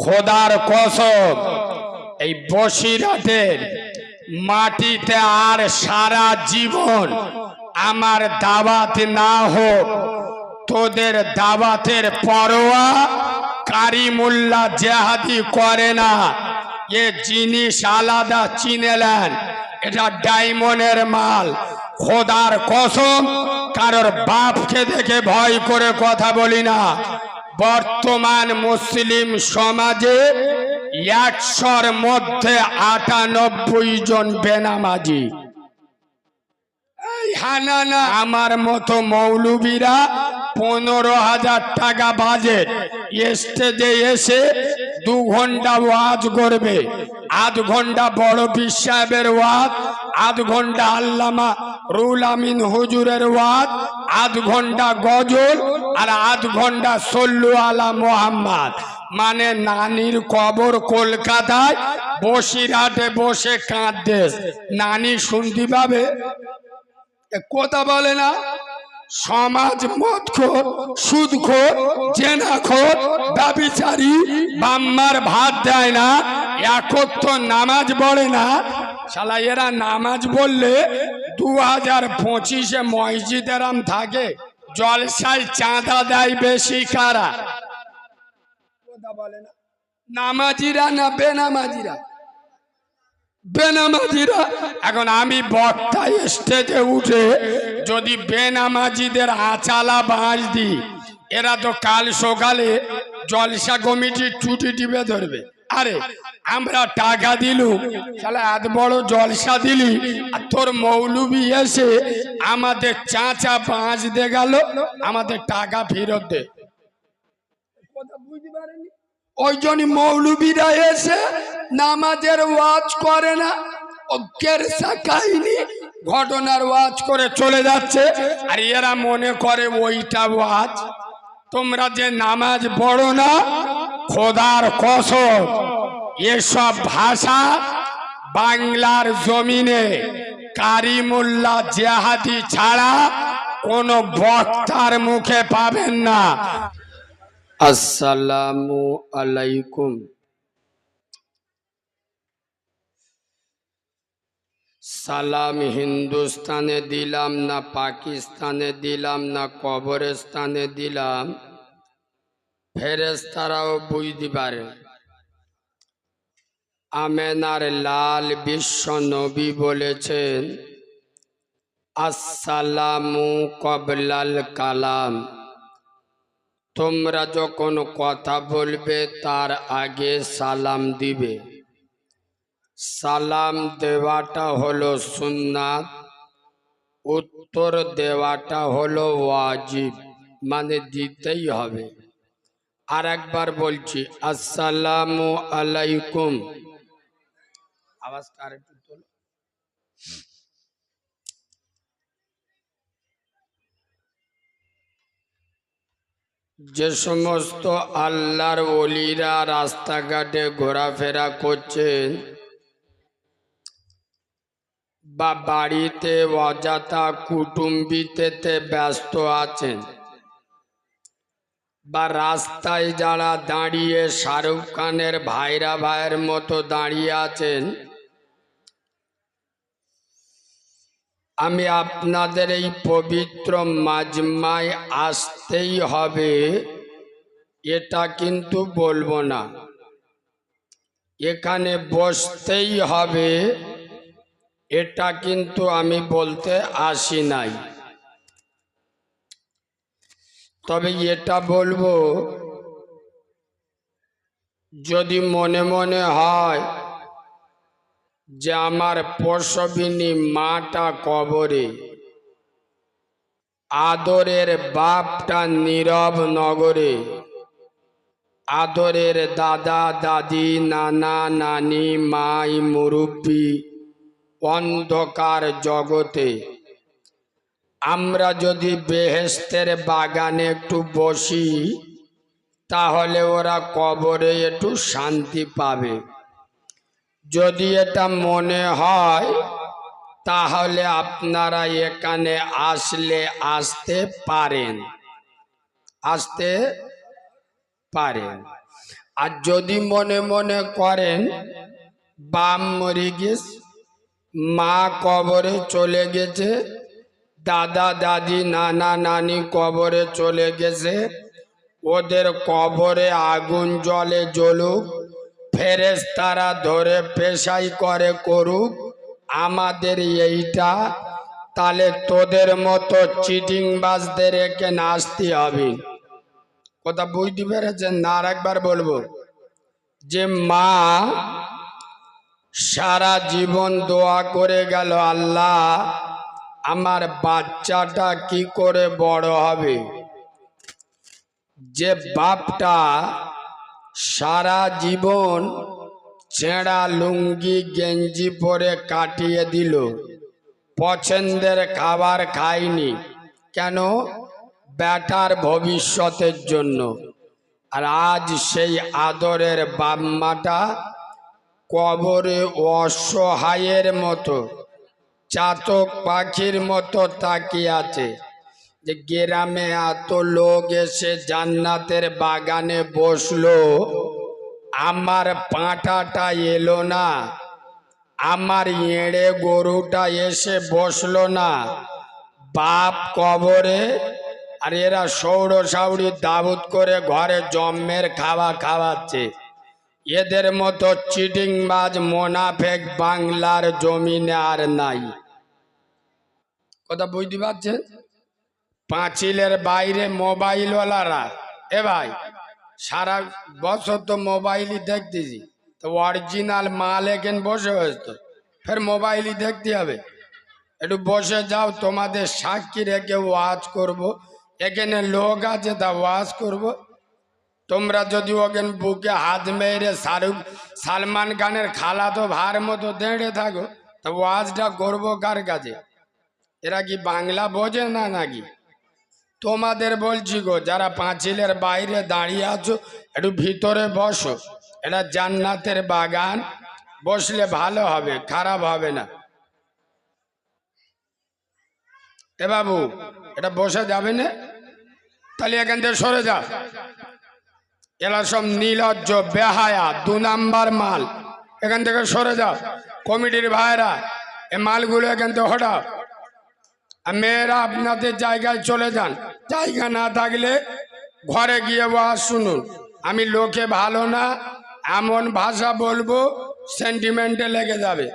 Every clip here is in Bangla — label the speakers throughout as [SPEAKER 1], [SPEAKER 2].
[SPEAKER 1] খোদার কসম এই বসিরহাটের মাটিতে আর সারা জীবন আমার দাওয়াত না হোক, তোদের দাওয়াতের পরোয়া কারিমুল্লাহ জেহাদি করে না। এ জিনিস আলাদা চিনেলেন, এটা ডায়মন্ডের মাল। খোদার কসম কারোর বাপকে দেখে ভয় করে কথা বলি না। বর্তমান মুসলিম সমাজে 100-র মধ্যে 98 জন বেনামাজি। হানানা আমার মতো মৌলবীরা 15,000 টাকা বাজেট স্টেজে এসে 2 ঘন্টা ওয়াজ করবে। 8 ঘন্টা বড় পীর সাহেবের ওয়াজ, 8 ঘন্টা আল্লামা রুল আমিন হুজুরের ওয়াজ, 8 ঘন্টা গজল আর 8 ঘন্টা সল্লু আলা মোহাম্মদ। মানে নানির কবর কলকাতায়, বসিরহাটে বসে কাঁদছে। নানি শুনতে পাবে? কথা বলে না। সমাজ মদখোর, সুদখোর, জেনাখোর, ব্যভিচারী, বাম্মার ভাত দেয় না, একত্র নামাজ পড়ে না। শালা এরা নামাজ বললে 2025-এ মসজিদেরাম থাকে, জলসায় চাঁদা দেয় বেশি কারা? কথা বলে না। নামাজিরা না বেনামাজিরা? বেনামাজিরা। এখন আমি বক্তা স্টেজে উঠে যদি বেনামাজিদের আচালা বাঁশ দিই, এরা তো কাল সকালে জলসা কমিটির ছুটি টিপে ধরবে। আরে আমরা টাকা দিলু, তাহলে এত বড় জলসা দিলি, আর তোর মৌলবি এসে আমাদের চাচা বাঁশ দে গেল, আমাদের টাকা ফেরত দে। কথা বুঝতে পারেনি? ওই জন্য মৌলবীরা এসে নামাজের ওয়াজ করে না, কেরসা কাহিনী ঘটনার ওয়াজ করে চলে যাচ্ছে। আর এরা মনে করে ওইটা ওয়াজ। তোমরা যে নামাজ পড়ো না, খোদার কসম এসব ভাষা বাংলার জমিনে কারিমুল্লাহ জেহাদি ছাড়া কোনো বক্তার মুখে পাবেন না। আসসালামু আলাইকুম। সালাম হিন্দুস্তানে দিলাম না পাকিস্তানে দিলাম না কবরস্থানে দিলাম, ফেরেশতারাও বুঝতে পারে। আমেনার লাল বিশ্ব নবী বলেছেন, আসসালামু কবলাল কালাম। তোমরা যখন কথা বলবে তার আগে সালাম দিবে। সালাম দেওয়াটা হলো সুন্নাত, উত্তর দেওয়াটা হলো ওয়াজিব, মানে দিতেই হবে। আর একবার বলছি, আসসালামু আলাইকুম। আওয়াজটা আরেকটু তোলো। যে সমস্ত আল্লাহর ওলিরা রাস্তাঘাটে ঘোরাফেরা করছেন বা বাড়িতে অযথা কুটুম্বিতে ব্যস্ত আছেন, বা রাস্তায় যারা দাঁড়িয়ে শাহরুখ খানের ভাইয়ের মতো দাঁড়িয়ে আছেন, আমি আপনাদের এই পবিত্র মাজমায় আসতেই হবে এটা কিন্তু বলবো না, এখানে বসতেই হবে এটা কিন্তু আমি বলতে আসি নাই। তবে এটা বলবো, যদি মনে মনে হয় যে আমার প্রসবিনী মাটা কবরে, আদরের বাপটা নীরব নগরে, আদরের দাদা দাদি নানা নানি মাই মুরব্বী অন্ধকার জগতে, আমরা যদি বেহেশতের বাগানে একটু বসি তাহলে ওরা কবরে একটু শান্তি পাবে। যদি এটা মনে হয় তাহলে আপনারা এখানে আসতে পারেন। আর যদি মনে মনে করেন বাপ মরে গেছে, মা কবরে চলে গেছে, দাদা দাদি নানা নানি কবরে চলে গেছে, ওদের কবরে আগুন জ্বলে জ্বলুক, ফেরেশতারা ধরে পেশাই করে করুক, আমাদের এইটা, তাহলে তোদের মতো চিটিংবাজদের একে নাচতে হবে। কথা বুঝতে পেরেছেন না? আর একবার বলবো, যে মা সারা জীবন দোয়া করে গেল, আল্লাহ আমার বাচ্চাটা কি করে বড় হবে। যে বাপটা সারা জীবন ছেঁড়া লুঙ্গি গেঞ্জি পরে কাটিয়ে দিল, পছন্দের খাবার খায়নি, কেন? বেটার ভবিষ্যতের জন্য। আর আজ সেই আদরের বাপ মাটা কবরে অসহায়ের মতো, চাতক পাখির মতো তাকিয়ে আছে। যে গ্রামে এত লোক এসে জান্নাতের বাগানে বসলো, আমার পাঁঠাটা এলো না, আমার এঁড়ে গরুটা এসে বসলো না, বাপ কবরে, আর এরা সৌড়সাউড়ি দাবুত করে ঘরে জম্মের খাওয়া খাওয়াচ্ছে। এদের মতো চিটিংবাজ মোনাফেক বাংলার জমিনে আর নাই। কথা বুঝতে পারছেন? পাঁচিলের বাইরে মোবাইলওয়ালারা, এ ভাই সারা বছর তো মোবাইলই দেখতেছি, তো অরিজিনাল মাল এখানে বসে হয়েছে, তো ফের মোবাইলই দেখতে হবে। একটু বসে যাও, তোমাদের সাক্ষী রেখে ওয়াজ করব, এখানে লোক আছে তা ওয়াজ করব। তোমরা যদি ওখানে বুকে হাত মেরে সালমান খানের খালা তো ভার মতো দেড়ে থাকো, তা ওয়াজটা করবো কার কাছে? এরা কি বাংলা বোঝে না নাকি? তোমাদের বলছি গো, যারা পাঁচিলের বাইরে দাঁড়িয়ে আছো, একটু ভিতরে বসো। এটা জান্নাতের বাগান, বসলে ভালো হবে, খারাপ হবে না। এ বাবু, এটা বসে যাবে না? তাহলে এখান থেকে সরে যাও। এরা সব নির্লজ্জ বেহায়া 2 নাম্বার মাল, এখান থেকে সরে যাও। কমিটির ভাইরা এ মালগুলো এখান থেকে হটাও। আর মেয়েরা আপনাদের জায়গায় চলে যান, জায়গা না থাকলে ঘরে গিয়ে ওয়াজ শুনুন। আমি লোকে ভালো না এমন ভাষা বলবো, সেন্টিমেন্টে লেগে যাবে,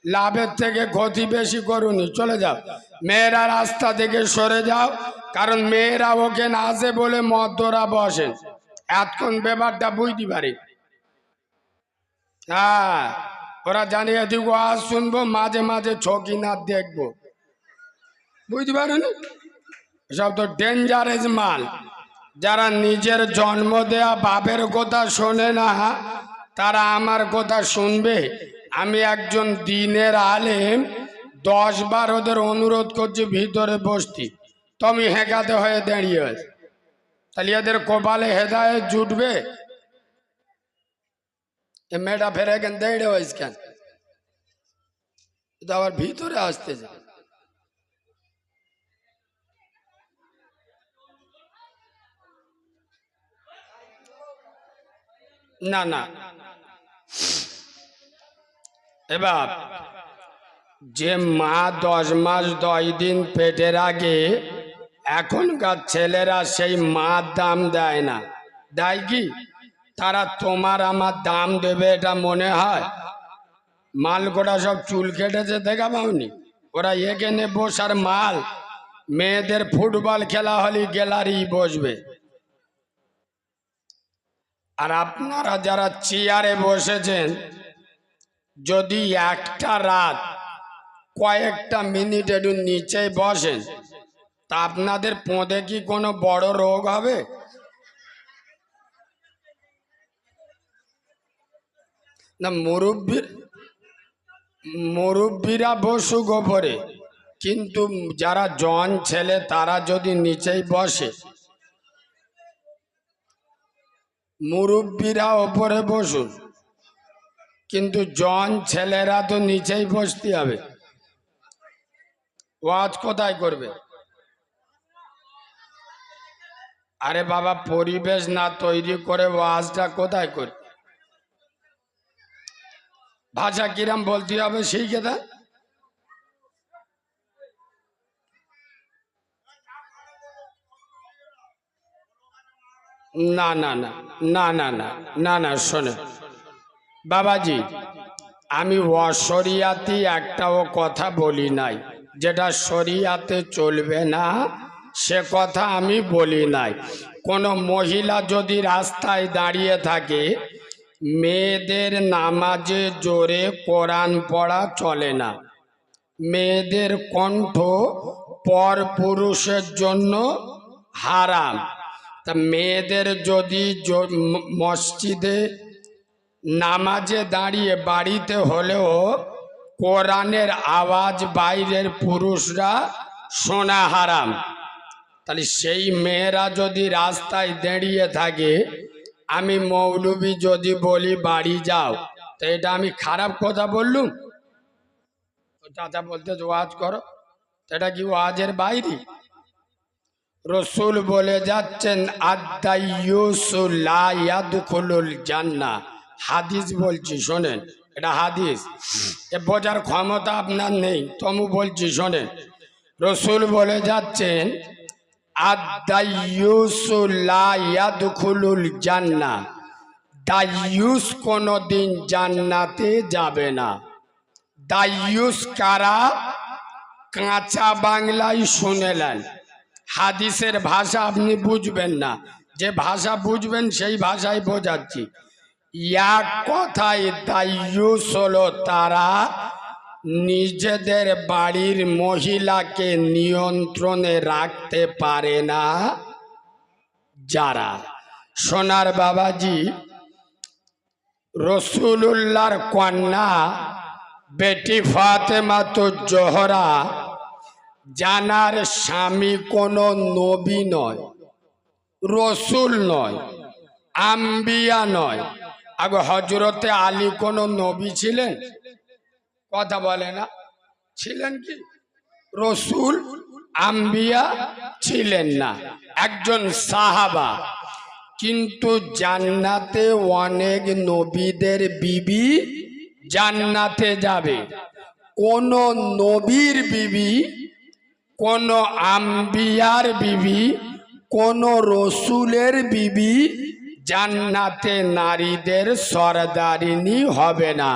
[SPEAKER 1] লাভের থেকে ক্ষতি বেশি করুনি, চলে যাও। মেয়েরা রাস্তা থেকে সরে যাও, কারণ মেয়েরা ওকে আসে বলে মদ্যরা বসেন, এতক্ষণ ব্যাপারটা বুঝতে পারি। হ্যাঁ, ওরা জানিয়ে দিব আজ শুনবো, মাঝে মাঝে ছকি না দেখবো, বুঝতে পারেন? সব তো ডেঞ্জারাস মাল। যারা নিজের জন্ম দেয়া বাপের কথা শোনে না, তারা আমার কথা শুনবে? আমি একজন দিনের আলেম, 10 বার ওদের অনুরোধ করছি ভিতরে বসতি, তো আমি হেঁকাতে হয়ে দাঁড়িয়ে আছি। তাহলে এদের কপালে হেদায়েত জুটবে? এ মেয়েটা ফেরে কেন দাঁড়িয়ে হয়েছে কেন? এটা আবার ভিতরে আসতেছে। না না, এবার যে মা 10 মাস 10 দিন পেটের আগে, এখনকার ছেলেরা সেই মার দাম দেয় না, দেয় কি? তারা তোমার আমার দাম দেবে এটা মনে হয়? মালকোটা সব চুল কেটেছে দেখা পাওনি? ওরা এখানে বসার মাল, মেয়েদের ফুটবল খেলা হলে গ্যালারি বসবে। আর আপনারা যারা চেয়ারে বসেছেন, যদি একটা রাত কয়েকটা মিনিট একটু নিচে বসেন, তা আপনাদের পোঁদে কি কোনো বড় রোগ হবে? না, মুরব্বীরা বসুক ওপরে, কিন্তু যারা জন ছেলে তারা যদি নিচেই বসে, মুরব্বীরা ওপরে বসুন, কিন্তু জন ছেলেরা তো নিচেই বসতে হবে। ওয়াজ কোথায় করবে? আরে বাবা, পরিবেশ না তৈরি করে ওয়াজটা কোথায় করি? ভাষা কিরাম বলতে হবে শিখে দেন। না না না না না না না না, শোনে বাবাজি, আমি অশরিয়াতি একটাও কথা বলি নাই। যেটা শরিয়াতে চলবে না সে কথা আমি বলি নাই। কোনো মহিলা যদি রাস্তায় দাঁড়িয়ে থাকে, মেয়েদের নামাজে জোরে কোরআন পড়া চলে না। মেয়েদের কণ্ঠ পর পুরুষের জন্য হারাম। তা মেয়েদের যদি মসজিদে নামাজে দাঁড়িয়ে বাড়িতে হলেও কোরআনের আওয়াজ বাইরের পুরুষরা শোনা হারাম, তাহলে সেই মেয়েরা যদি রাস্তায় দাঁড়িয়ে থাকে, আমি মৌলবি যদি বলি বাড়ি যাও, তো এটা আমি খারাপ কথা বললুম? চাচা বলতে ওয়াজ করো, এটা কি ওয়াজের বাইরে? রসুল বলে যাচ্ছেন আদাইয়ুসু লা ইয়াদখুলুল জান্নাহ। হাদিস বলছি, শোনেন, এটা হাদিস, এ বোঝার ক্ষমতা আপনার নেই, তবু বলছি শোনেন। রসুল বলে যাচ্ছেন আদাইয়ুসু লা ইয়াদখুলুল জান্নাহ। দাইয়ুস কোনোদিন জান্নাতে যাবে না। দাইয়ুস কারা? কাঁচা বাংলায় শুনেলেন, হাদিসের ভাষা আপনি বুঝবেন না, যে ভাষা বুঝবেন সেই ভাষায় বোঝাচ্ছি। এক কথায় দাইয়ুস হলো তারা নিজেদের বাড়ির মহিলাকে নিয়ন্ত্রণে রাখতে পারে না যারা। সোনার বাবাজি, রসুলুল্লাহর কন্যা বেটি ফাতেমা তো জোহরা, জানার স্বামী কোনো নবী নয়, রসুল নয়, আম্বিয়া নয়। আগে হজরতে আলী কোনো নবী ছিলেন? কথা বলে না, ছিলেন কি? রসুল আম্বিয়া ছিলেন না, একজন সাহাবা। কিন্তু জান্নাতে অনেক নবীদের বিবি জান্নাতে যাবে। কোন নবীর বিবি, কোন আম্বিয়ার বিবি, কোন রসুলের বিবি জান্নাতে নারীদের সরদারিনী হবে না।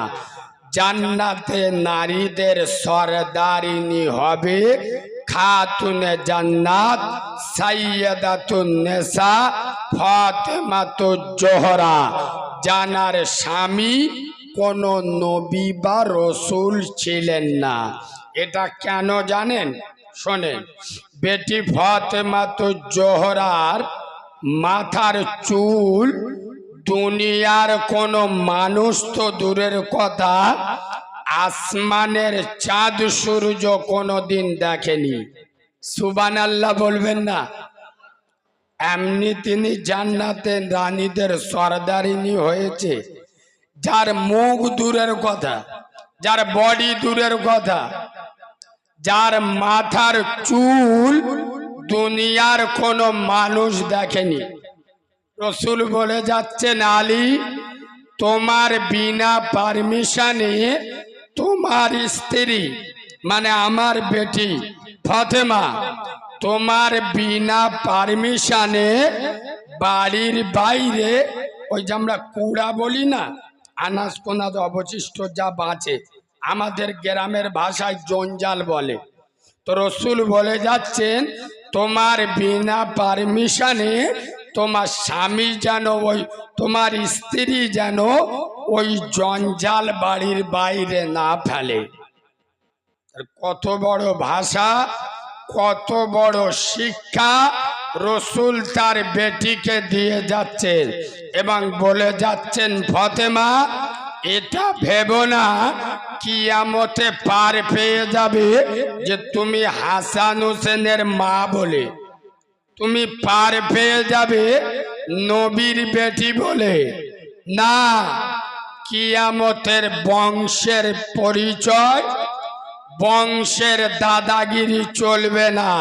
[SPEAKER 1] জান্নাতে নারীদের সরদারিনী হবে খাতুনে জান্নাত সাইয়্যিদাতুন নিসা ফাতেমাতুজ জোহরা। জানার স্বামী কোন নবী বা রসুল ছিলেন না। এটা কেন জানেন? শোনেন, বেটি ফাতেমাতুজ জোহরার মাথার চুল দুনিয়ার কোনো মানুষ তো দূরের কথা, আসমানের চাঁদ সূর্য কোনোদিন দেখেনি। সুবহানাল্লাহ বলবেন না? এমনি তিনি জান্নাতে রানীদের সরদারিনী হয়েছে। যার মুখ দূরের কথা, যার বডি দূরের কথা, যার মাথার চুল দুনিয়ার কোনো মানুষ দেখেনি। রসুল বলে যাচ্ছেন আলী, তোমার বিনা পারমিশনে তোমার স্ত্রী মানে আমার বেটি ফাতেমা, তোমার বিনা পারমিশনে বাড়ির বাইরে, ওই যে আমরা কুড়া বলি না, আনাজ কোনাদ অবশিষ্ট যা বাঁচে, আমাদের গ্রামের ভাষায় জঞ্জাল বলে। তো রসুল বলে যাচ্ছেন তোমার বিনা পারমিশনে তোমার স্বামী যেন, ওই তোমার স্ত্রী যেন ওই জঞ্জাল বাড়ির বাইরে না ফেলে। কত বড় ভাষা, কত বড় শিক্ষা রসুল তার বেটিকে দিয়ে যাচ্ছেন এবং বলে যাচ্ছেন ফাতেমা, এটা ভেবো না কিয়ামতে পার পেয়ে যাবে যে তুমি হাসান হোসেনের মা বলে, তুমি পার পেয়ে যাবে নবীর বেটি বলে না। কিয়ামতের বংশের পরিচয়, বংশের দাদাগিরি চলবে না।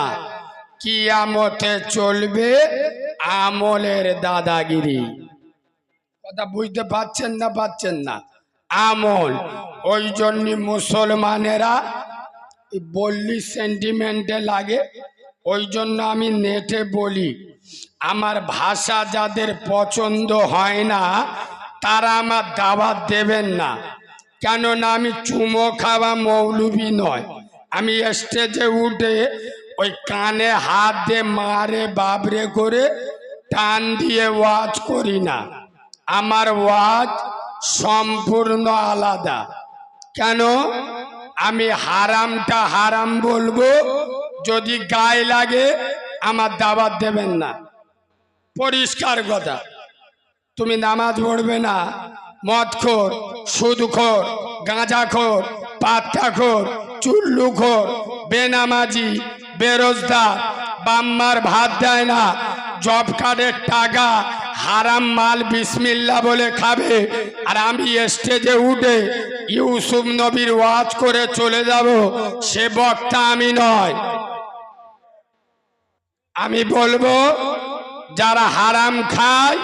[SPEAKER 1] কিয়ামতে চলবে আমলের দাদাগিরি। কথা বুঝতে পারছেন না? আমল। ওই জন্য মুসলমানেরা বললি সেন্টিমেন্টে লাগে, ওই জন্য আমি নেটে বলি। আমার ভাষা যাদের পছন্দ হয় না তারা আমার দাওয়াত দেবেন না, কেননা আমি চুমো খাওয়া মৌলবি নয়। আমি স্টেজে উঠে ওই কানে হাত দিয়ে মারে বাবরে করে টান দিয়ে ওয়াজ করি না। আমার ওয়াজ সম্পূর্ণ আলাদা। কেন? আমি হারামটা হারাম বলবো, যদি গায়ে লাগে আমার দাওয়াত দেবেন না। পরিষ্কার কথা। তুমি নামাজ পড়বে না, মদখোর, সুদখোর, গাঁজাখোর, পাত্তাখোর, চুল্লুখোর, বেনামাজি, বেরোজগার, বাম্মার ভাত দেয় না, জব কার্ডের টাকা হারাম মাল বিসমিল্লাহ বলে খাবে, আর আমি স্টেজে উঠে ইউসুফ নবীর ওয়াজ করে চলে যাব, সে বক্তা আমি নয়। আমি বলবো যারা হারাম খায়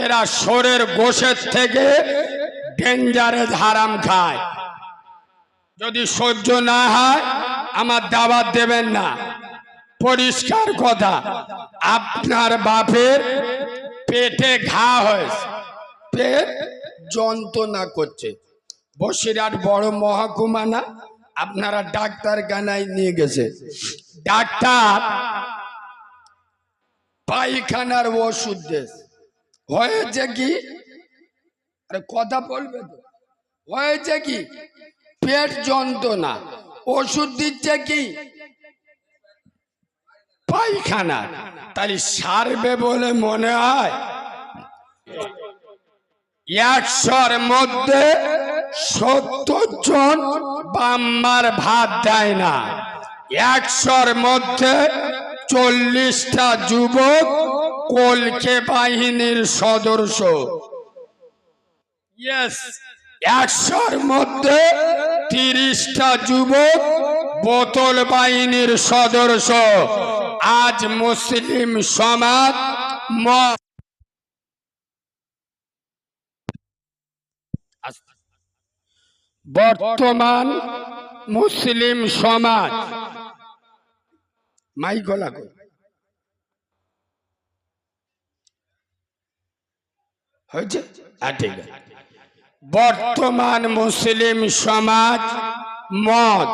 [SPEAKER 1] এরা শোরের গোশের থেকে ডেঞ্জারেস হারাম খায়। যদি সহ্য না হয় আমার দাওয়াত দেবেন না। পরিষ্কার কথা। আপনার বাপের পেটে ঘা হয়েছে, পেট যন্ত্রণা করছে, বসিরহাট বড় মহকুমা না, আপনারা ডাক্তার গানায় নিয়ে গেছে, ডাক্তার পায়খানার ওষুধ দিয়েছে। হয়েছে কি? আরে কথা বলবে তো। হয়েছে কি? পেট যন্ত্রণা, ওষুধ দিচ্ছে কি? পায়খানা। তাহলে সারবে বলে মনে হয়? 100-র মধ্যে 70 জন বাম্মার ভাত দেয় না। 100-র মধ্যে 40টা যুবক কলকে বাহিনীর সদস্য। 100-র মধ্যে 30টা যুবক বোতল বাহিনীর সদস্য। আজ মুসলিম সমাজ বর্তমান মুসলিম সমাজ মাইকলা হয়েছে। বর্তমান মুসলিম সমাজ মদ,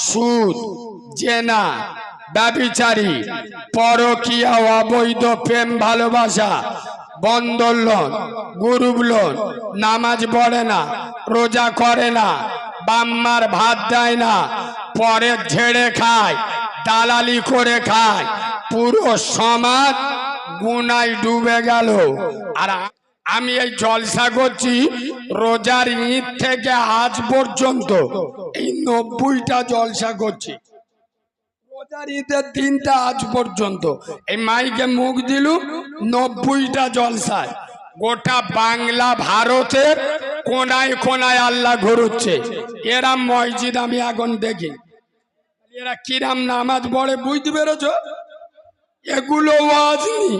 [SPEAKER 1] সুদ, জেনা, ব্যভিচারী, পরকীয়া, অবৈধ প্রেম ভালোবাসা, বন্ধন লোন, গ্রুপ লোন, নামাজ পড়ে না, রোজা করে না, বাম্মার ভাত দেয় না, পরে ঝেড়ে খায়, দালালি করে খায়, পুরো সমাজ গুনায় ডুবে গেল। আর আমি এই জলসা করছি রোজার ঈদ থেকে আজ পর্যন্ত, এই 90টা জলসা করছি। রোজার ঈদের দিনটা আজ পর্যন্ত এই মাইকে মুখ দিলু 90টা জলসায়। গোটা বাংলা ভারতের কোনায় কোনায় আল্লাহ ঘুরুচ্ছে। এরা মসজিদ আমি এখন দেখি, এরা কিরাম নামাজ পড়ে বুঝতে পেরেছ? এগুলো ওয়াজ নেই,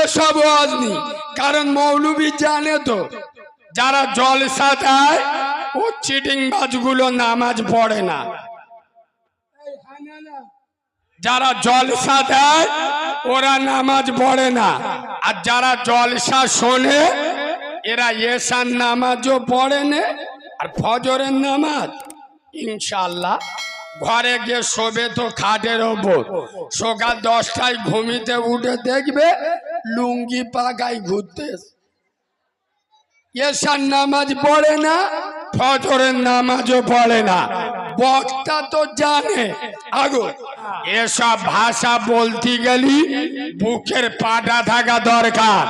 [SPEAKER 1] এসব ওয়াজ নেই। কারণ মৌলবী জানে তো যারা জলসা দেয় ও চিটিং বাজগুলো নামাজ পড়ে না। যারা জলসা দেয় ওরা নামাজ পড়ে না, আর যারা জলসা শোনে এরা এশার নামাজও পড়ে না আর ফজরের নামাজ। ইনশাআল্লাহ ঘরে গিয়ে শোবে তো খাটের ওপর, সকাল 10টায় ঘুমিতে উঠে দেখবে লুঙ্গি পাকায় ঘুরতে। এশার নামাজ পড়ে না, ফজরের নামাজও পড়ে না। বক্তা তো জানে। আগো এসব ভাষা বলতে গেলি বুকের পাটা থাকা দরকার।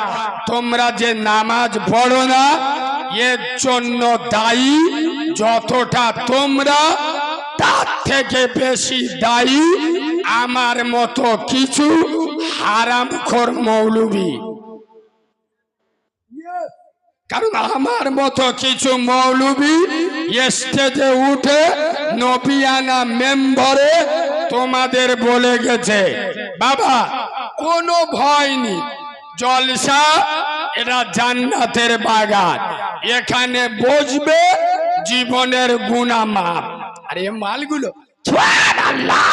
[SPEAKER 1] তোমরা যে নামাজ পড়ো না এর জন্য দায়ী যতটা তোমরা, তার থেকে বেশি দায়ী আমার মতো কিছু হারামখোর মৌলবী। কারণ আমার মতো কিছু মৌলবী স্টেজে উঠে নবিয়ানা মেম্বরে তোমাদের বলে গেছে, বাবা কোনো ভয় নেই, জলসা, এরা জান্নাতের বাগান, এখানে বসবে, জীবনের গুনাহ মাপ। আর এই মালগুলো সুবহানাল্লাহ